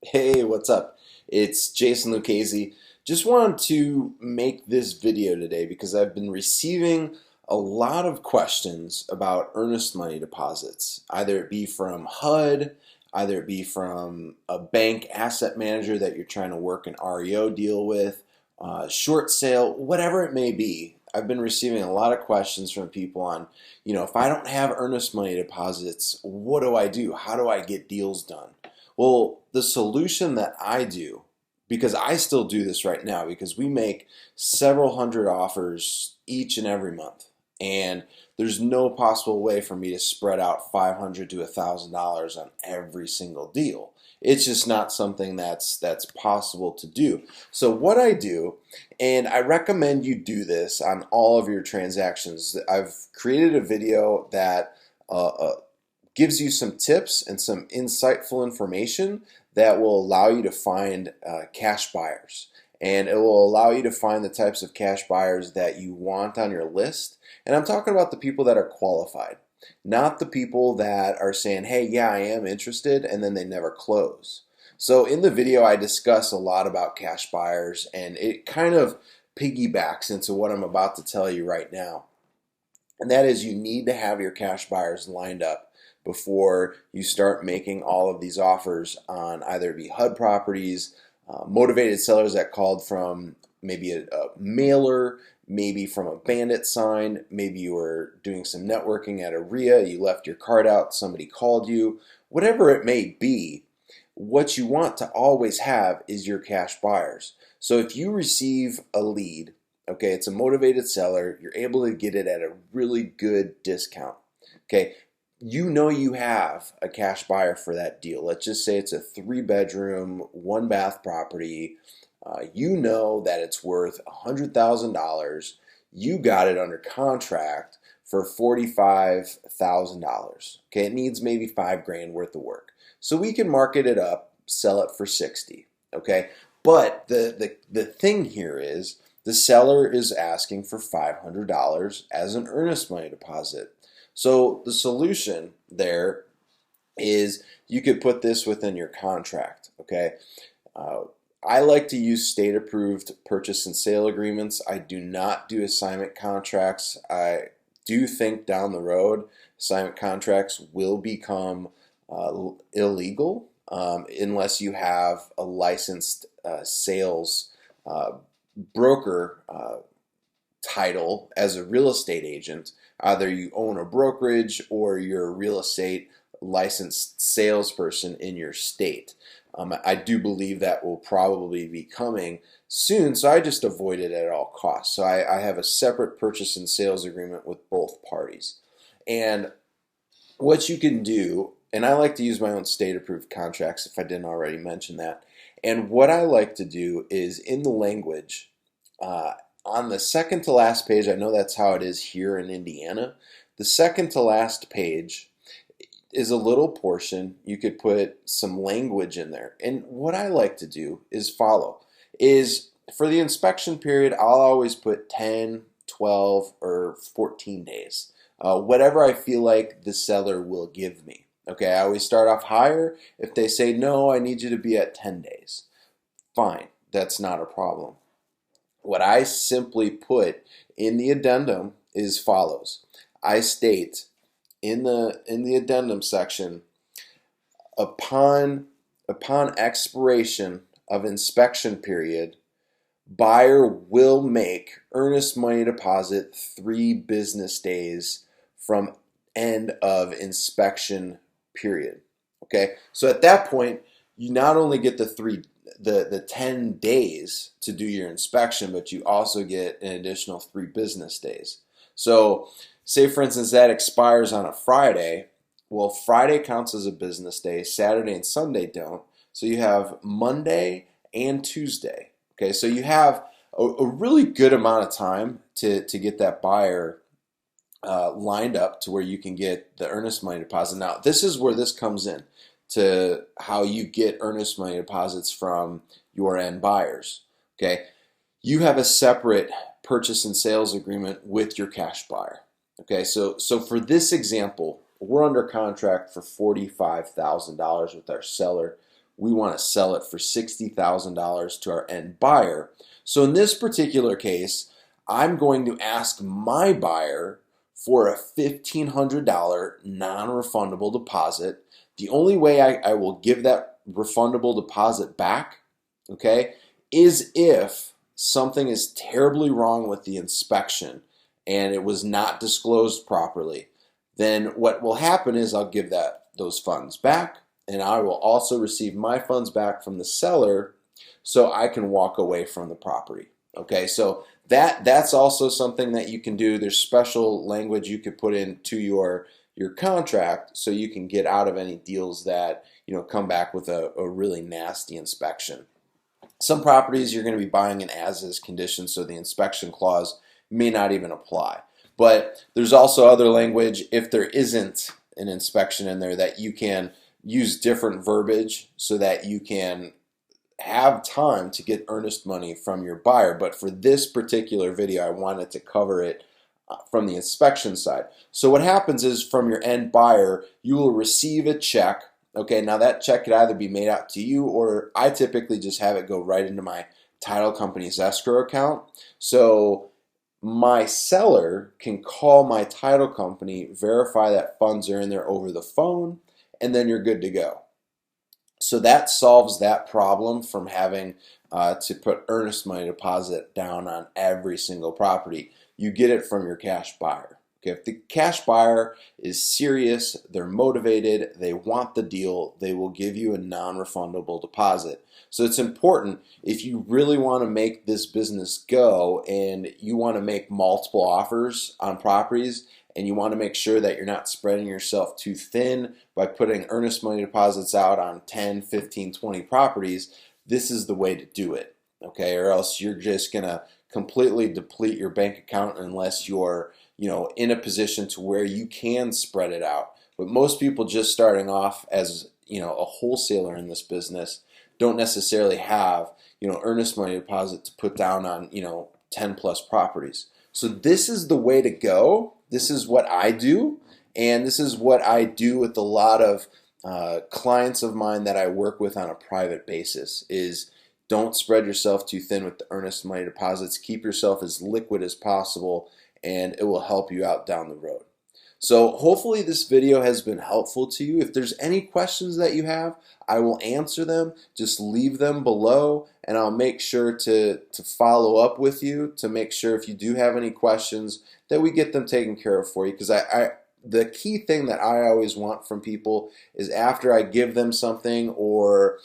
Hey, what's up? It's Jason Lucchese. Just wanted to make this video today because I've been receiving a lot of questions about earnest money deposits, either it be from HUD, either it be from a bank asset manager that you're trying to work an REO deal with, short sale, whatever it may be. I've been receiving a lot of questions from people on, if I don't have earnest money deposits, what do I do? How do I get deals done? Well, the solution that I do, because I still do this right now, because we make several hundred offers each and every month, and there's no possible way for me to spread out $500 to $1,000 on every single deal. It's just not something that's possible to do. So what I do, and I recommend you do this on all of your transactions. I've created a video that gives you some tips and some insightful information that will allow you to find cash buyers. And it will allow you to find the types of cash buyers that you want on your list. And I'm talking about the people that are qualified, not the people that are saying, hey, yeah, I am interested, and then they never close. So in the video, I discuss a lot about cash buyers, and it kind of piggybacks into what I'm about to tell you right now. And that is, you need to have your cash buyers lined up before you start making all of these offers on either it be HUD properties, motivated sellers that called from maybe a mailer, maybe from a bandit sign, maybe you were doing some networking at a RIA, you left your card out, somebody called you, whatever it may be. What you want to always have is your cash buyers. So if you receive a lead, okay, it's a motivated seller, you're able to get it at a really good discount. Okay, you know you have a cash buyer for that deal. Let's just say it's a 3-bedroom, 1-bath property. You know that it's worth $100,000. You got it under contract for $45,000. Okay, it needs maybe $5,000 worth of work. So we can market it up, sell it for 60. Okay, but the thing here is the seller is asking for $500 as an earnest money deposit. So the solution there is you could put this within your contract, okay? I like to use state-approved purchase and sale agreements. I do not do assignment contracts. I do think down the road assignment contracts will become illegal unless you have a licensed sales broker title as a real estate agent. Either you own a brokerage or you're a real estate licensed salesperson in your state. I do believe that will probably be coming soon, so I just avoid it at all costs. So I have a separate purchase and sales agreement with both parties. And what you can do, and I like to use my own state-approved contracts if I didn't already mention that. And what I like to do is in the language, on the second to last page, I know that's how it is here in Indiana. The second to last page is a little portion. You could put some language in there. And what I like to do is for the inspection period, I'll always put 10, 12, or 14 days. Whatever I feel like the seller will give me. Okay, I always start off higher. If they say, no, I need you to be at 10 days. Fine, that's not a problem. What I simply put in the addendum is follows. I state in the addendum section, upon expiration of inspection period, buyer will make earnest money deposit 3 business days from end of inspection period. Okay, so at that point, you not only get the 10 days to do your inspection, but you also get an additional 3 business days. So say for instance that expires on a Friday. Well, Friday counts as a business day, Saturday and Sunday don't. So you have Monday and Tuesday. Okay, so you have a really good amount of time to get that buyer lined up to where you can get the earnest money deposit. Now, this is where this comes in to how you get earnest money deposits from your end buyers. Okay, you have a separate purchase and sales agreement with your cash buyer. Okay, so for this example, we're under contract for $45,000 with our seller. we want to sell it for $60,000 to our end buyer. So in this particular case, I'm going to ask my buyer for a $1,500 non-refundable deposit. The only way I will give that refundable deposit back, okay, is if something is terribly wrong with the inspection and it was not disclosed properly. Then what will happen is I'll give those funds back, and I will also receive my funds back from the seller so I can walk away from the property. Okay, so that's also something that you can do. There's special language you could put into your contract so you can get out of any deals that come back with a really nasty inspection. Some properties you're going to be buying in as-is condition, so the inspection clause may not even apply. But there's also other language if there isn't an inspection in there that you can use different verbiage so that you can have time to get earnest money from your buyer. But for this particular video, I wanted to cover it from the inspection side. So what happens is from your end buyer, you will receive a check. Okay, now that check could either be made out to you, or I typically just have it go right into my title company's escrow account. So my seller can call my title company, verify that funds are in there over the phone, and then you're good to go. So that solves that problem from having to put earnest money deposit down on every single property. You get it from your cash buyer. Okay, if the cash buyer is serious, they're motivated, they want the deal, they will give you a non-refundable deposit. So it's important, if you really want to make this business go and you want to make multiple offers on properties, and you want to make sure that you're not spreading yourself too thin by putting earnest money deposits out on 10, 15, 20 properties, this is the way to do it. Okay, or else you're just going to completely deplete your bank account unless you're in a position to where you can spread it out. But most people just starting off as a wholesaler in this business don't necessarily have earnest money deposit to put down on 10 plus properties. So this is the way to go. This is what I do, and this is what I do with a lot of clients of mine that I work with on a private basis. Is don't spread yourself too thin with the earnest money deposits. Keep yourself as liquid as possible, and it will help you out down the road. So hopefully this video has been helpful to you. If there's any questions that you have, I will answer them. Just leave them below, and I'll make sure to follow up with you to make sure if you do have any questions that we get them taken care of for you. Because the key thing that I always want from people is after I give them something or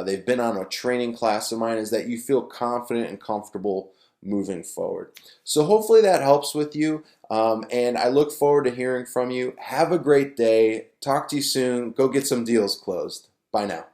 they've been on a training class of mine is that you feel confident and comfortable moving forward. So hopefully that helps with you, and I look forward to hearing from you. Have a great day. Talk to you soon. Go get some deals closed. Bye now.